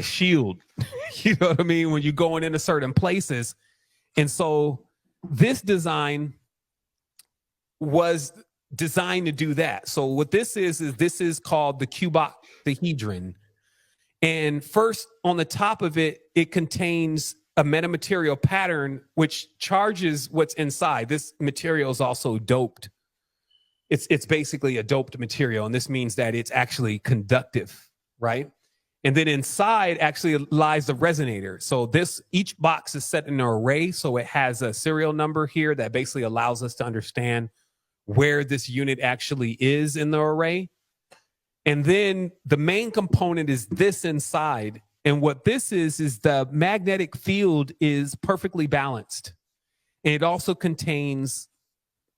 shield. You know what I mean? When you're going into certain places. And so this design was designed to do that. So what this is this is called the cubac theedrin. And first, on the top of it, it contains a metamaterial pattern which charges what's inside. This material is also doped. It's basically a doped material, and this means that it's actually conductive, right? And then inside actually lies the resonator. So each box is set in an array, so it has a serial number here that basically allows us to understand where this unit actually is in the array. And then the main component is this inside. And what this is the magnetic field is perfectly balanced. And it also contains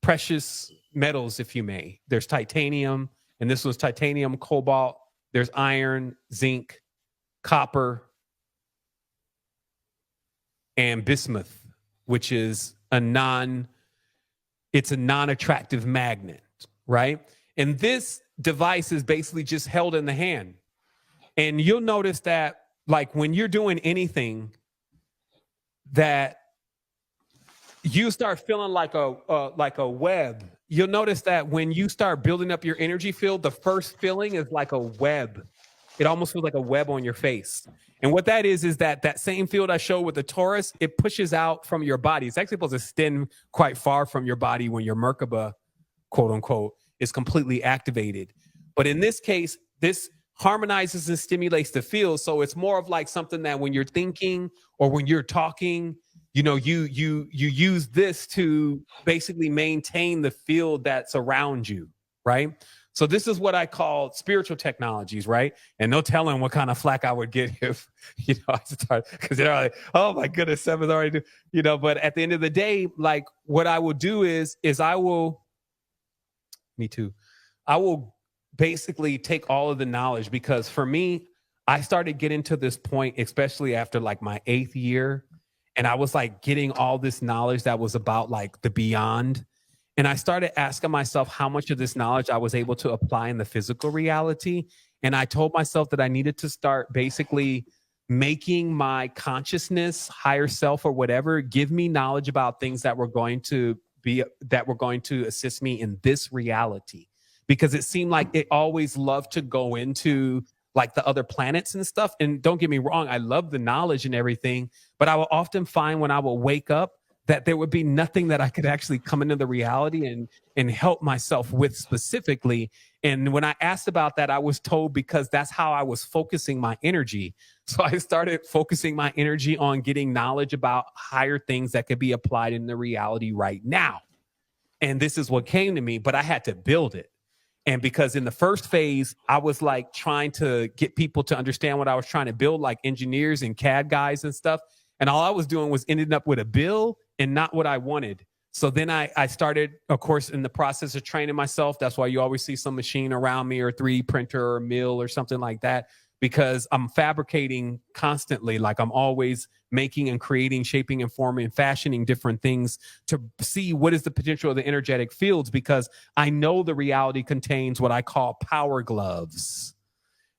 precious metals, if you may. There's titanium, and this was titanium, cobalt. There's iron, zinc, copper, and bismuth, which is a non-attractive magnet, right? And this device is basically just held in the hand. And you'll notice that, like, when you're doing anything, that you start feeling like a web. You'll notice that when you start building up your energy field, the first feeling is like a web. It almost feels like a web on your face. And what that is that same field I showed with the torus, it pushes out from your body. It's actually supposed to extend quite far from your body when your Merkaba, quote unquote, is completely activated. But in this case, this harmonizes and stimulates the field. So it's more of like something that when you're thinking or when you're talking, you know, you use this to basically maintain the field that's around you, right? So this is what I call spiritual technologies, right? And no telling what kind of flack I would get if, you know, I start, because they're like, oh my goodness, Sevan's already do, you know. But at the end of the day, like, what I will do is I will, me too, I will basically take all of the knowledge, because for me, I started getting to this point, especially after like my 8th year. And I was like getting all this knowledge that was about like the beyond. And I started asking myself how much of this knowledge I was able to apply in the physical reality. And I told myself that I needed to start basically making my consciousness, higher self or whatever, give me knowledge about things that were going to assist me in this reality. Because it seemed like it always loved to go into like the other planets and stuff. And don't get me wrong, I love the knowledge and everything, but I will often find when I will wake up that there would be nothing that I could actually come into the reality and help myself with specifically. And when I asked about that, I was told because that's how I was focusing my energy. So I started focusing my energy on getting knowledge about higher things that could be applied in the reality right now. And this is what came to me, but I had to build it. And because in the first phase, I was like trying to get people to understand what I was trying to build, like engineers and CAD guys and stuff. And all I was doing was ending up with a bill and not what I wanted. So then I started, of course, in the process of training myself. That's why you always see some machine around me or 3D printer or mill or something like that, because I'm fabricating constantly. Like I'm always making and creating, shaping and forming and fashioning different things to see what is the potential of the energetic fields, because I know the reality contains what I call power gloves.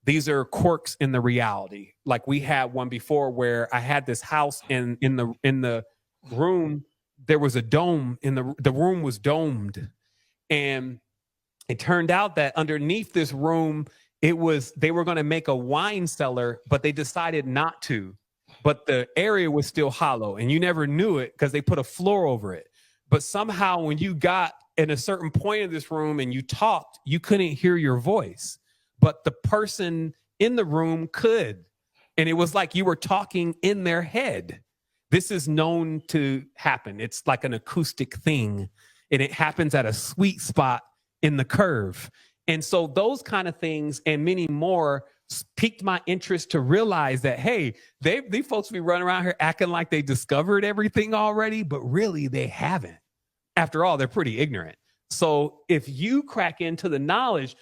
These are quirks in the reality. Like we had one before where I had this house in the room, there was a dome in the room was domed. And it turned out that underneath this room, they were going to make a wine cellar, but they decided not to. But the area was still hollow, and you never knew it because they put a floor over it. But somehow when you got in a certain point of this room and you talked, you couldn't hear your voice, but the person in the room could. And it was like you were talking in their head. This is known to happen. It's like an acoustic thing, and it happens at a sweet spot in the curve. And so those kind of things and many more piqued my interest to realize that, hey, these folks be running around here acting like they discovered everything already, but really they haven't. After all, they're pretty ignorant. So if you crack into the knowledge,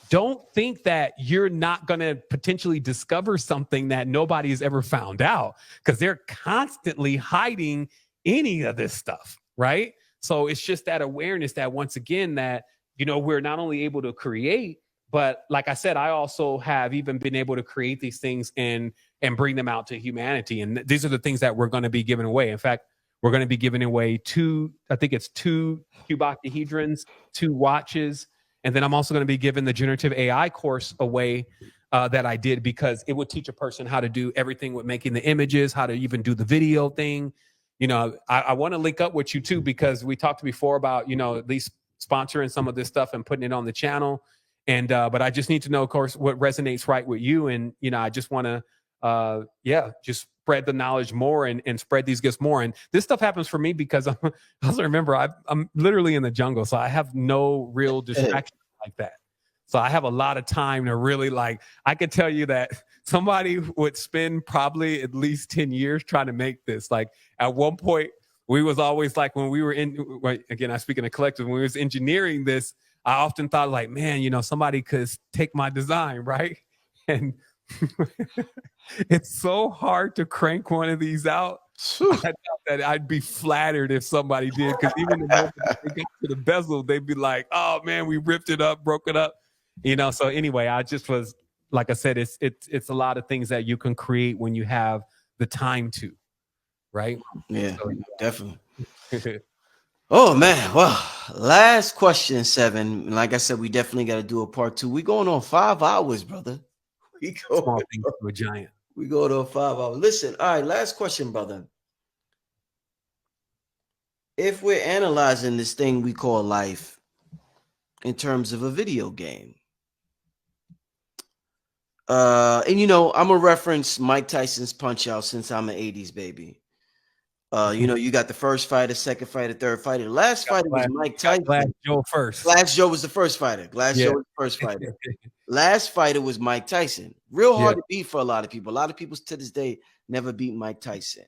don't think that you're not going to potentially discover something that nobody has ever found out, because they're constantly hiding any of this stuff, right? So it's just that awareness that, once again, that, you know, we're not only able to create, But like I said, I also have even been able to create these things and bring them out to humanity. And these are the things that we're going to be giving away. In fact, we're going to be giving away two cubac theedrins, 2 watches, and then I'm also going to be giving the generative AI course away that I did, because it would teach a person how to do everything with making the images, how to even do the video thing. You know, I want to link up with you too, because we talked before about, you know, at least sponsoring some of this stuff and putting it on the channel. And but I just need to know, of course, what resonates right with you. And, you know, I just want to just spread the knowledge more and spread these gifts more. And this stuff happens for me because I also remember I'm literally in the jungle, so I have no real distraction like that. So I have a lot of time to really, like, I could tell you that somebody would spend probably at least 10 years trying to make this. Like, at one point, we was always like, when we were in, again, I speak in a collective, when we was engineering this, I often thought, like, man, you know, somebody could take my design, right? And it's so hard to crank one of these out. I thought that I'd be flattered if somebody did, because even the moment they got to the bezel, they'd be like, oh man, we ripped it up, broke it up. You know, so anyway, I just was, like I said, it's a lot of things that you can create when you have the time to, right? Yeah, so, definitely. Oh man, well, last question, Sevan. Like I said, we definitely got to do a part 2. We going on 5 hours, brother. We go small things to a giant. We go to 5 hours. Listen, all right, last question, brother. If we're analyzing this thing we call life in terms of a video game, and you know, I'm gonna reference Mike Tyson's Punch Out since I'm an 80s baby. You know, you got the first fighter, second fighter, third fighter. The last fighter was Mike Tyson. Glass Joe first. Glass Joe was the first fighter. Joe was the first fighter. Last fighter was Mike Tyson. Real hard to beat for a lot of people. A lot of people to this day never beat Mike Tyson.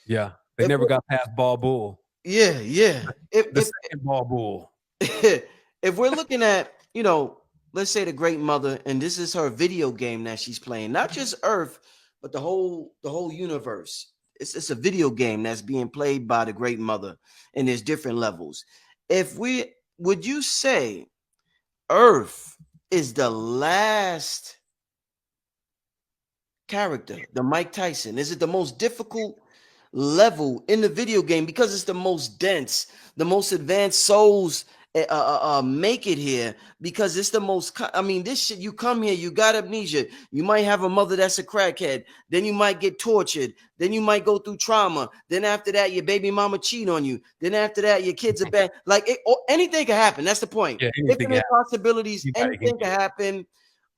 Yeah, they never got past Ball Bull. Yeah. The second Ball Bull. If we're looking at, you know, let's say the Great Mother, and this is her video game that she's playing, not just Earth, but the whole universe. It's a video game that's being played by the Great Mother, and there's different levels. Would you say Earth is the last character, the Mike Tyson? Is it the most difficult level in the video game because it's the most dense, the most advanced souls make it here, because it's the most, I mean, this shit, you come here, you got amnesia, you might have a mother that's a crackhead, then you might get tortured, then you might go through trauma, then after that your baby mama cheat on you, then after that your kids are bad, like anything can happen. That's the point. Infinite possibilities, anything can happen.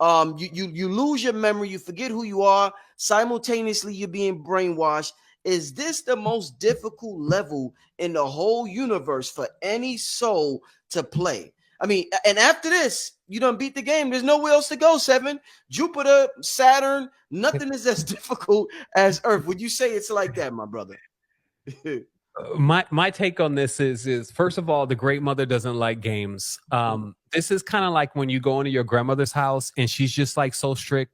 You lose your memory, you forget who you are, simultaneously you're being brainwashed. Is this the most difficult level in the whole universe for any soul to play? I mean, and after this, you done beat the game. There's nowhere else to go, Sevan. Jupiter, Saturn, nothing is as difficult as Earth. Would you say it's like that, my brother? My take on this is first of all, the Great Mother doesn't like games. This is kind of like when you go into your grandmother's house and she's just like so strict,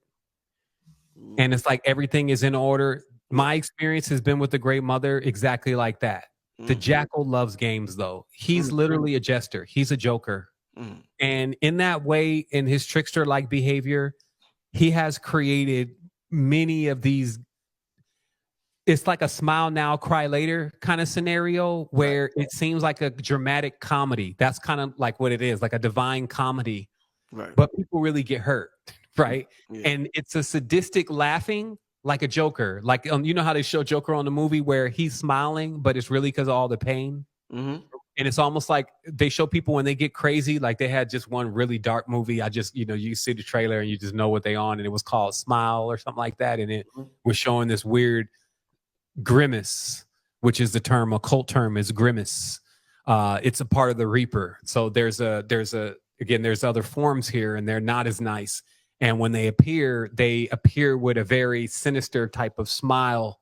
and it's like everything is in order. My experience has been with the Great Mother exactly like that. The Jackal loves games, though. He's literally a jester. He's a joker. And in that way, in his trickster-like behavior, he has created many of these. It's like a smile now, cry later kind of scenario where it seems like a dramatic comedy. That's kind of like what it is, like a divine comedy. Right. But people really get hurt, right? Yeah. And it's a sadistic laughing, like a Joker. Like, you know how they show Joker on the movie where he's smiling, but it's really because of all the pain. And it's almost like they show people when they get crazy. Like they had just one really dark movie. I just, you know, you see the trailer and you just know what they on. And it was called Smile or something like that. And it was showing this weird grimace, which is the term, occult term is grimace. It's a part of the Reaper. So there's other forms here and they're not as nice. And when they appear with a very sinister type of smile,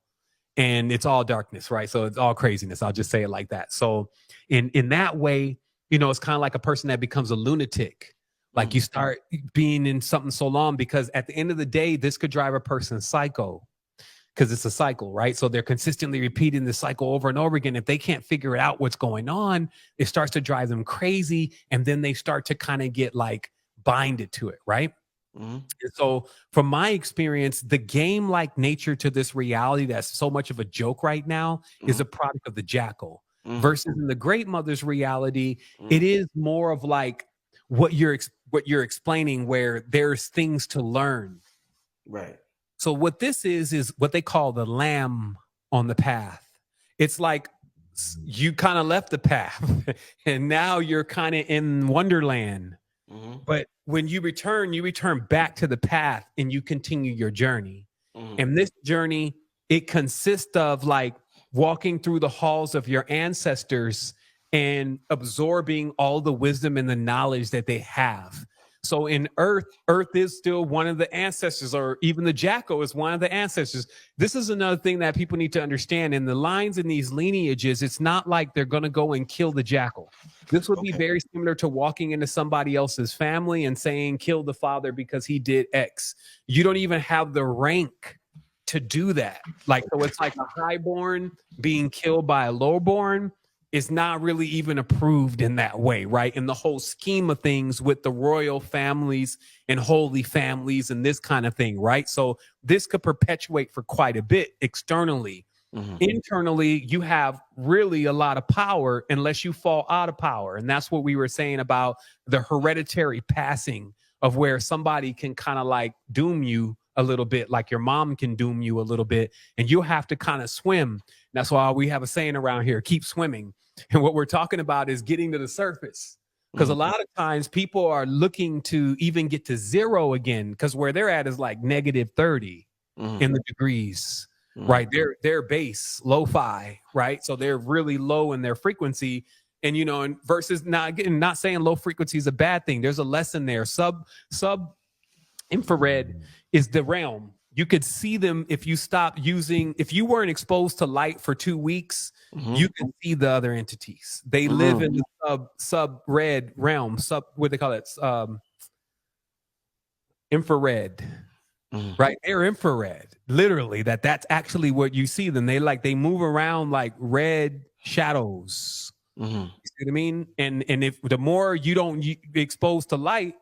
and it's all darkness, right? So it's all craziness. I'll just say it like that. So in that way, you know, it's kind of like a person that becomes a lunatic. Like you start being in something so long, because at the end of the day, this could drive a person psycho, because it's a cycle, right? So they're consistently repeating the cycle over and over again. If they can't figure out what's going on, it starts to drive them crazy. And then they start to kind of get like binded to it, right? And so from my experience, the game-like nature to this reality that's so much of a joke right now is a product of the jackal. Versus in the great mother's reality, it is more of like what you're explaining, where there's things to learn. Right. So what this is what they call the lamb on the path. It's like you kind of left the path and now you're kind of in Wonderland. But when you return back to the path and you continue your journey. And this journey, it consists of like walking through the halls of your ancestors and absorbing all the wisdom and the knowledge that they have. So in Earth is still one of the ancestors, or even the jackal is one of the ancestors. This is another thing that people need to understand. In the lines in these lineages, it's not like they're going to go and kill the jackal. This would be very similar to walking into somebody else's family and saying, kill the father because he did X. You don't even have the rank to do that. Like, so it's like a highborn being killed by a lowborn is not really even approved in that way, right? In the whole scheme of things with the royal families and holy families and this kind of thing, right? So this could perpetuate for quite a bit externally. Internally, you have really a lot of power unless you fall out of power. And that's what we were saying about the hereditary passing of where somebody can kind of like doom you a little bit, like your mom can doom you a little bit, and you'll have to kind of swim. That's why we have a saying around here, keep swimming. And what we're talking about is getting to the surface. Because a lot of times people are looking to even get to zero again, because where they're at is like negative 30 in the degrees, right? Their base, lo-fi, right? So they're really low in their frequency. And, you know, and versus not saying low frequency is a bad thing. There's a lesson there. Sub infrared is the realm. You could see them if you if you weren't exposed to light for 2 weeks, you can see the other entities. They live in the sub-red realm, what they call it? Infrared, right? They're infrared, literally. That's actually what you see them. They move around like red shadows. You see what I mean? And if the more you be exposed to light,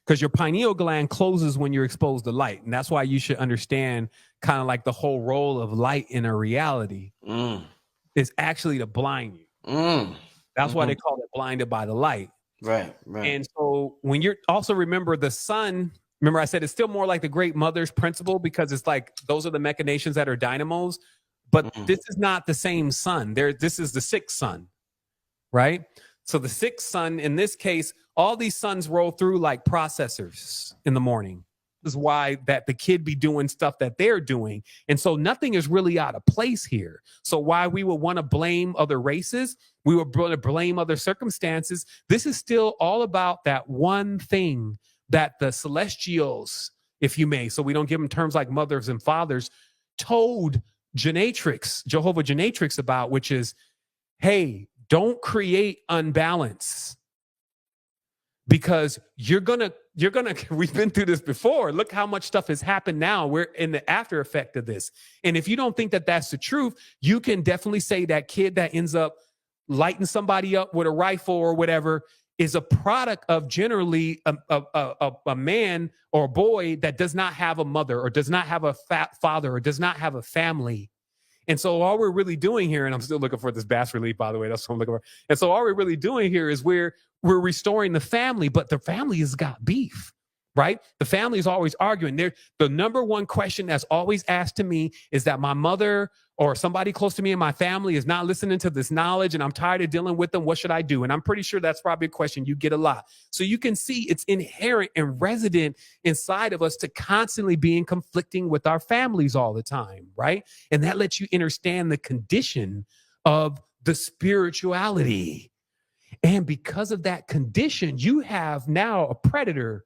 because your pineal gland closes when you're exposed to light. And that's why you should understand kind of like the whole role of light in a reality is actually to blind you. That's why they call it blinded by the light. Right. And so when you're also remember the sun, remember I said it's still more like the great mother's principle, because it's like those are the machinations that are dynamos. But this is not the same sun. This is the sixth sun, right? So the sixth sun, in this case, all these suns roll through like processors in the morning. This is why that the kid be doing stuff that they're doing. And so nothing is really out of place here. So why we would want to blame other races, we would want to blame other circumstances. This is still all about that one thing that the celestials, if you may, so we don't give them terms like mothers and fathers, told Jehovah Genetrix about, which is, hey, don't create unbalance, because you're gonna, we've been through this before. Look how much stuff has happened now. We're in the after effect of this. And if you don't think that that's the truth, you can definitely say that kid that ends up lighting somebody up with a rifle or whatever is a product of generally a man or a boy that does not have a mother or does not have a father or does not have a family. And so all we're really doing here, and I'm still looking for this bas relief, by the way, that's what I'm looking for. And so all we're really doing here is we're restoring the family, but the family has got beef, right? The family is always arguing. The number one question that's always asked to me is that my mother or somebody close to me in my family is not listening to this knowledge, and I'm tired of dealing with them. What should I do? And I'm pretty sure that's probably a question you get a lot. So you can see it's inherent and resident inside of us to constantly being conflicting with our families all the time, right? And that lets you understand the condition of the spirituality. And because of that condition, you have now a predator.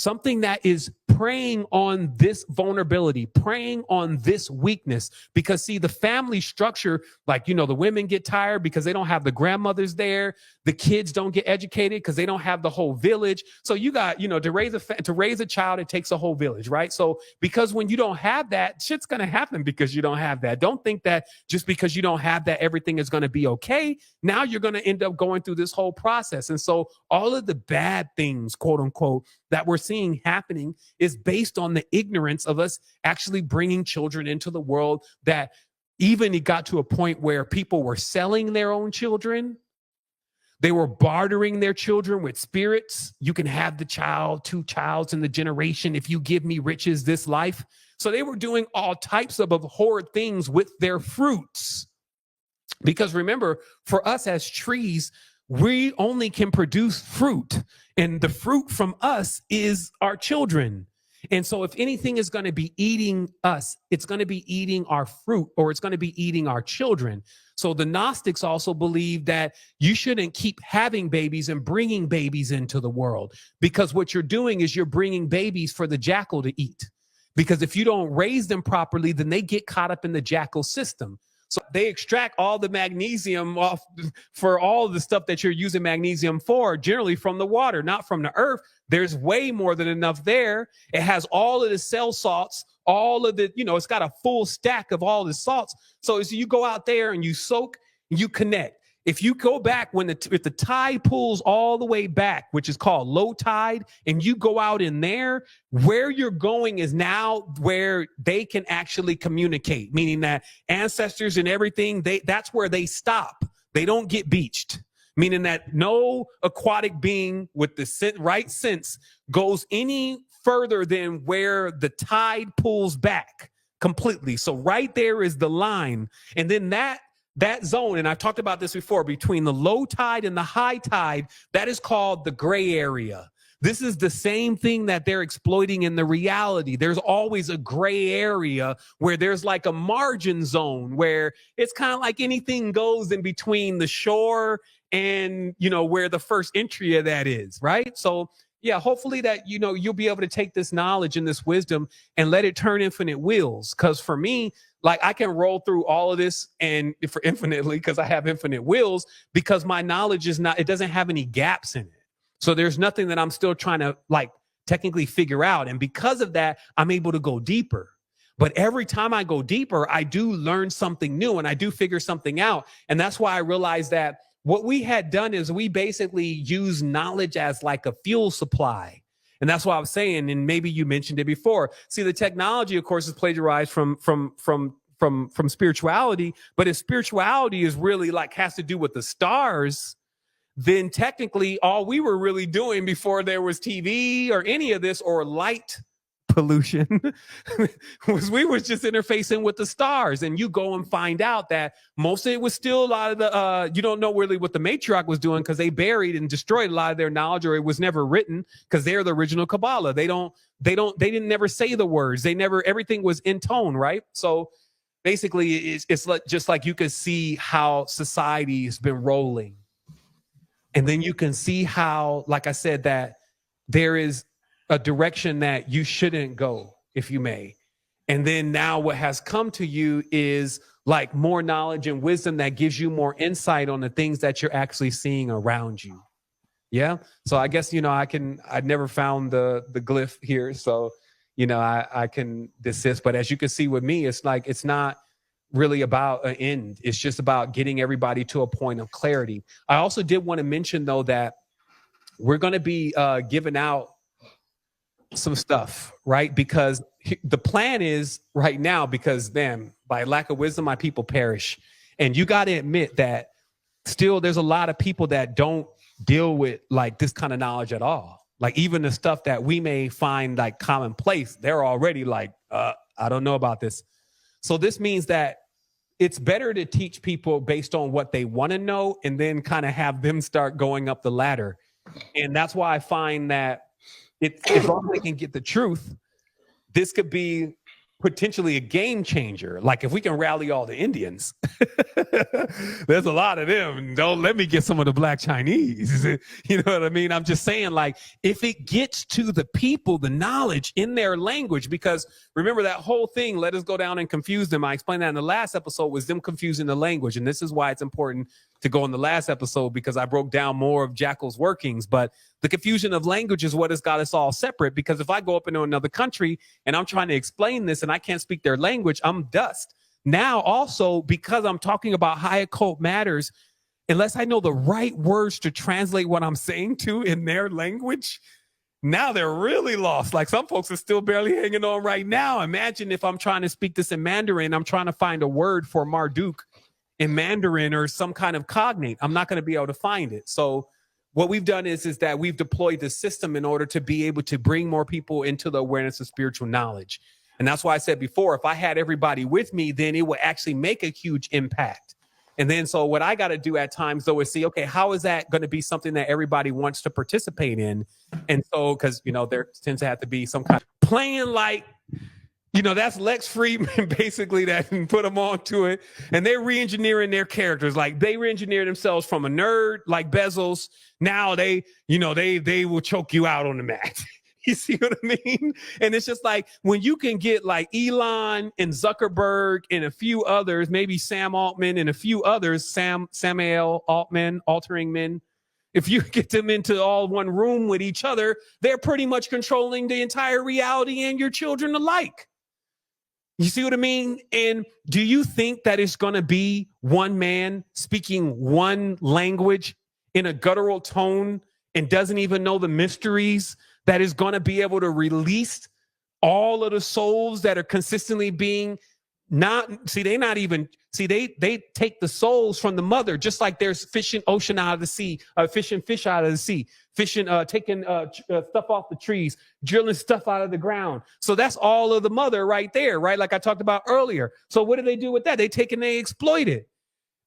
something that is preying on this vulnerability, preying on this weakness. Because see, the family structure, like, you know, the women get tired because they don't have the grandmothers there. The kids don't get educated because they don't have the whole village. So you got, you know, to raise a child, it takes a whole village, right? So because when you don't have that, shit's going to happen because you don't have that. Don't think that just because you don't have that, everything is going to be okay. Now you're going to end up going through this whole process. And so all of the bad things, quote unquote, that we're seeing happening is based on the ignorance of us actually bringing children into the world, that even it got to a point where people were selling their own children. They were bartering their children with spirits. You can have the child, 2 childs in the generation if you give me riches this life. So they were doing all types of horrid things with their fruits. Because remember, for us as trees, we only can produce fruit, and the fruit from us is our children. And so if anything is going to be eating us, it's going to be eating our fruit, or it's going to be eating our children. So the Gnostics also believe that you shouldn't keep having babies and bringing babies into the world, because what you're doing is you're bringing babies for the jackal to eat. Because if you don't raise them properly, then they get caught up in the jackal system. So they extract all the magnesium off for all the stuff that you're using magnesium for, generally from the water, not from the earth. There's way more than enough there. It has all of the cell salts, all of the, you know, it's got a full stack of all the salts. So as you go out there and you soak, you connect. If you go back if the tide pulls all the way back, which is called low tide, and you go out in there, where you're going is now where they can actually communicate, meaning that ancestors and everything, that's where they stop. They don't get beached, meaning that no aquatic being with the right sense goes any further than where the tide pulls back completely. So right there is the line. And then that zone, and I've talked about this before, between the low tide and the high tide, that is called the gray area. This is the same thing that they're exploiting in the reality. There's always a gray area where there's like a margin zone where it's kind of like anything goes in between the shore and, you know, where the first entry of that is, right? So yeah, hopefully that, you know, you'll be able to take this knowledge and this wisdom and let it turn infinite wheels. Because for me, like, I can roll through all of this and for infinitely, because I have infinite wheels, because my knowledge is not, it doesn't have any gaps in it. So there's nothing that I'm still trying to like technically figure out. And because of that, I'm able to go deeper. But every time I go deeper, I do learn something new and I do figure something out. And that's why I realized that what we had done is we basically use knowledge as like a fuel supply. And that's what I was saying. And maybe you mentioned it before. See, the technology, of course, is plagiarized from spirituality. But if spirituality is really like has to do with the stars, then technically all we were really doing before there was TV or any of this or light pollution was we was just interfacing with the stars. And you go and find out that most of it was still a lot of the you don't know really what the matriarch was doing, because they buried and destroyed a lot of their knowledge, or it was never written, because they're the original Kabbalah. They didn't never say the words. Everything was in tone, right? So basically it's like, just like you can see how society has been rolling. And then you can see how, like I said, that there is a direction that you shouldn't go, if you may. And then now what has come to you is like more knowledge and wisdom that gives you more insight on the things that you're actually seeing around you. Yeah. So I guess, you know, I never found the glyph here. So, you know, I can desist. But as you can see with me, it's like, it's not really about an end. It's just about getting everybody to a point of clarity. I also did want to mention, though, that we're going to be giving out some stuff, right? Because the plan is right now, because man, by lack of wisdom, my people perish. And you got to admit that still there's a lot of people that don't deal with like this kind of knowledge at all. Like even the stuff that we may find like commonplace, they're already like, I don't know about this. So this means that it's better to teach people based on what they want to know and then kind of have them start going up the ladder. And that's why I find that if long as they can get the truth, this could be potentially a game changer. Like if we can rally all the Indians, there's a lot of them. Don't let me get some of the black Chinese. You know what I mean? I'm just saying, like, if it gets to the people, the knowledge in their language, because remember that whole thing, let us go down and confuse them. I explained that in the last episode, was them confusing the language. And this is why it's important to go in the last episode, because I broke down more of Jackal's workings. But the confusion of language is what has got us all separate, because if I go up into another country and I'm trying to explain this and I can't speak their language, I'm dust. Now, also, because I'm talking about high occult matters, unless I know the right words to translate what I'm saying to in their language, now they're really lost. Like some folks are still barely hanging on right now. Imagine if I'm trying to speak this in Mandarin, I'm trying to find a word for Marduk in Mandarin or some kind of cognate. I'm not going to be able to find it. So what we've done is that we've deployed the system in order to be able to bring more people into the awareness of spiritual knowledge. And that's why I said before, if I had everybody with me, then it would actually make a huge impact. And then so what I got to do at times, though, is see, okay, how is that going to be something that everybody wants to participate in? And so, because, you know, there tends to have to be some kind of playing like, you know, that's Lex Friedman, basically, that can put them onto it. And they're re-engineering their characters. Like they re-engineer themselves from a nerd like Bezos. Now they, you know, they will choke you out on the mat. You see what I mean? And it's just like when you can get like Elon and Zuckerberg and a few others, maybe Sam Altman and a few others, Samuel Altman, Altering Men. If you get them into all one room with each other, they're pretty much controlling the entire reality and your children alike. You see what I mean? And do you think that it's going to be one man speaking one language in a guttural tone and doesn't even know the mysteries that is going to be able to release all of the souls that are consistently being they take the souls from the mother, just like there's fishing ocean out of the sea, fishing fish out of the sea, fishing, taking stuff off the trees, drilling stuff out of the ground. So that's all of the mother right there, right? Like I talked about earlier. So what do they do with that? They take and they exploit it.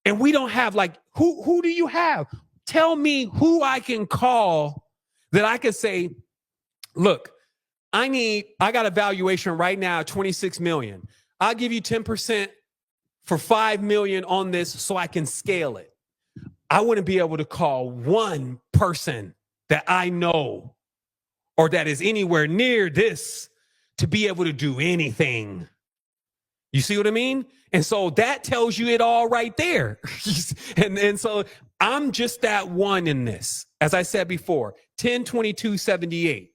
And we don't have like, who do you have? Tell me who I can call that I could say, look, I got a valuation right now, 26 million. I'll give you 10% for 5 million on this so I can scale it. I wouldn't be able to call one person that I know or that is anywhere near this to be able to do anything. You see what I mean? And so that tells you it all right there. and so I'm just that one in this. As I said before, 10, 22, 78.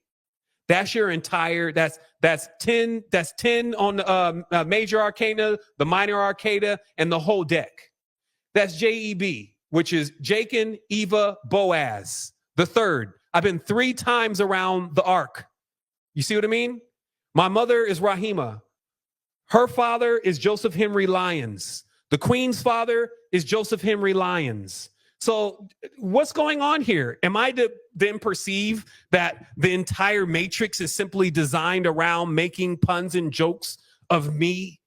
That's your entire, that's 10 on the major arcana, the minor arcana, and the whole deck. That's JEB, which is Jachin, Eva, Boaz, the third. I've been 3 times around the arc. You see what I mean? My mother is Rahima. Her father is Joseph Henry Lyons. The queen's father is Joseph Henry Lyons. So what's going on here? Am I to then perceive that the entire matrix is simply designed around making puns and jokes of me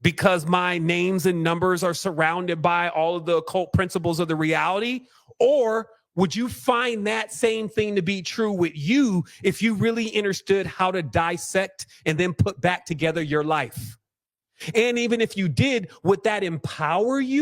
because my names and numbers are surrounded by all of the occult principles of the reality? Or would you find that same thing to be true with you if you really understood how to dissect and then put back together your life? And even if you did, would that empower you?